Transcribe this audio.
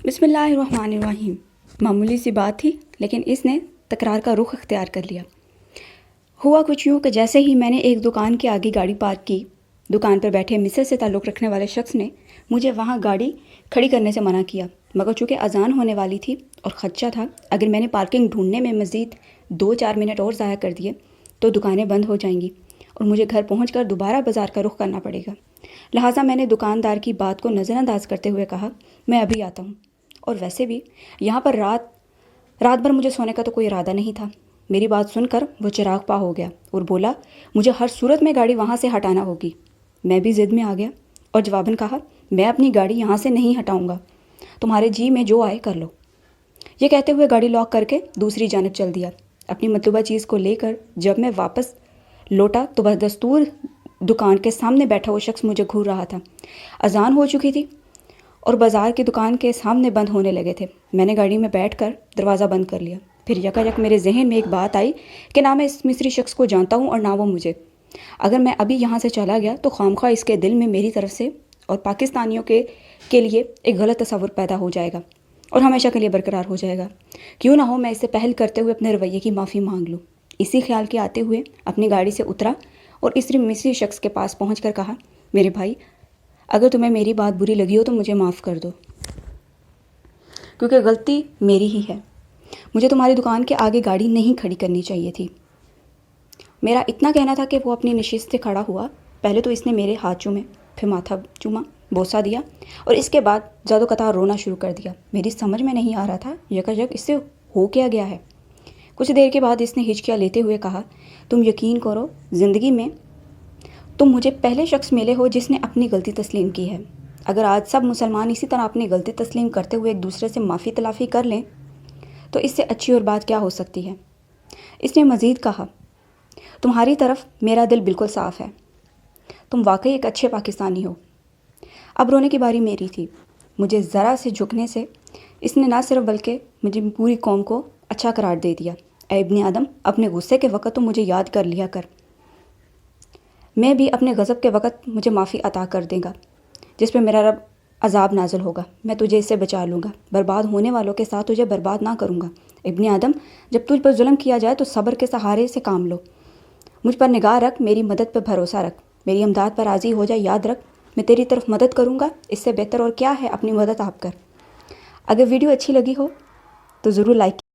بسم اللہ الرحمن الرحیم۔ معمولی سی بات تھی لیکن اس نے تکرار کا رخ اختیار کر لیا۔ ہوا کچھ یوں کہ جیسے ہی میں نے ایک دکان کے آگے گاڑی پارک کی، دکان پر بیٹھے مصر سے تعلق رکھنے والے شخص نے مجھے وہاں گاڑی کھڑی کرنے سے منع کیا، مگر چونکہ اذان ہونے والی تھی اور خدشہ تھا اگر میں نے پارکنگ ڈھونڈنے میں مزید 2-4 منٹ اور ضائع کر دیے تو دکانیں بند ہو جائیں گی اور مجھے گھر پہنچ کر دوبارہ بازار کا رخ کرنا پڑے گا۔ لہٰذا میں نے دکاندار کی بات کو نظر انداز کرتے ہوئے کہا، میں ابھی آتا ہوں۔ اور ویسے بھی یہاں پر رات بھر مجھے سونے کا تو کوئی ارادہ نہیں تھا۔ میری بات سن کر وہ چراغ پا ہو گیا اور بولا، مجھے ہر صورت میں گاڑی وہاں سے ہٹانا ہوگی۔ میں بھی ضد میں آ گیا اور جواباً کہا، میں اپنی گاڑی یہاں سے نہیں ہٹاؤں گا، تمہارے جی میں جو آئے کر لو۔ یہ کہتے ہوئے گاڑی لاک کر کے دوسری جانب چل دیا۔ اپنی مطلوبہ چیز کو لے کر جب میں واپس لوٹا تو بدستور دکان کے سامنے بیٹھا وہ شخص مجھے گھور رہا تھا۔ اذان ہو چکی تھی اور بازار کی دکان کے سامنے بند ہونے لگے تھے۔ میں نے گاڑی میں بیٹھ کر دروازہ بند کر لیا۔ پھر یکایک میرے ذہن میں ایک بات آئی کہ نہ میں اس مصری شخص کو جانتا ہوں اور نہ وہ مجھے۔ اگر میں ابھی یہاں سے چلا گیا تو خواہ اس کے دل میں میری طرف سے اور پاکستانیوں کے لیے ایک غلط تصور پیدا ہو جائے گا اور ہمیشہ کے لیے برقرار ہو جائے گا۔ کیوں نہ ہو میں اسے پہل کرتے ہوئے اپنے رویے کی معافی مانگ لوں۔ اسی خیال کے آتے ہوئے اپنی گاڑی سے اترا اور اس مصری شخص کے پاس پہنچ کر کہا، میرے بھائی، اگر تمہیں میری بات بری لگی ہو تو مجھے معاف کر دو، کیونکہ غلطی میری ہی ہے۔ مجھے تمہاری دکان کے آگے گاڑی نہیں کھڑی کرنی چاہیے تھی۔ میرا اتنا کہنا تھا کہ وہ اپنی نشست سے کھڑا ہوا۔ پہلے تو اس نے میرے ہاتھ چومے، پھر ماتھا چوما، بوسہ دیا اور اس کے بعد زاد و قطار رونا شروع کر دیا۔ میری سمجھ میں نہیں آ رہا تھا یکایک اس سے ہو کیا گیا ہے۔ کچھ دیر کے بعد اس نے ہچکیاں لیتے ہوئے کہا، تم یقین کرو، زندگی میں تم مجھے پہلے شخص ملے ہو جس نے اپنی غلطی تسلیم کی ہے۔ اگر آج سب مسلمان اسی طرح اپنی غلطی تسلیم کرتے ہوئے ایک دوسرے سے معافی تلافی کر لیں تو اس سے اچھی اور بات کیا ہو سکتی ہے۔ اس نے مزید کہا، تمہاری طرف میرا دل بالکل صاف ہے، تم واقعی ایک اچھے پاکستانی ہو۔ اب رونے کی باری میری تھی۔ مجھے ذرا سے جھکنے سے اس نے نہ صرف بلکہ مجھے پوری قوم کو اچھا قرار دے دیا۔ اے ابن آدم، اپنے غصے کے وقت تو مجھے یاد کر لیا کر، میں بھی اپنے غضب کے وقت مجھے معافی عطا کر دے گا جس پہ میرا رب عذاب نازل ہوگا، میں تجھے اس سے بچا لوں گا، برباد ہونے والوں کے ساتھ تجھے برباد نہ کروں گا۔ ابن آدم، جب تجھ پر ظلم کیا جائے تو صبر کے سہارے سے کام لو، مجھ پر نگاہ رکھ، میری مدد پر بھروسہ رکھ، میری امداد پر راضی ہو جائے، یاد رکھ میں تیری طرف مدد کروں گا، اس سے بہتر اور کیا ہے، اپنی مدد آپ کر۔ اگر ویڈیو اچھی لگی ہو تو ضرور لائک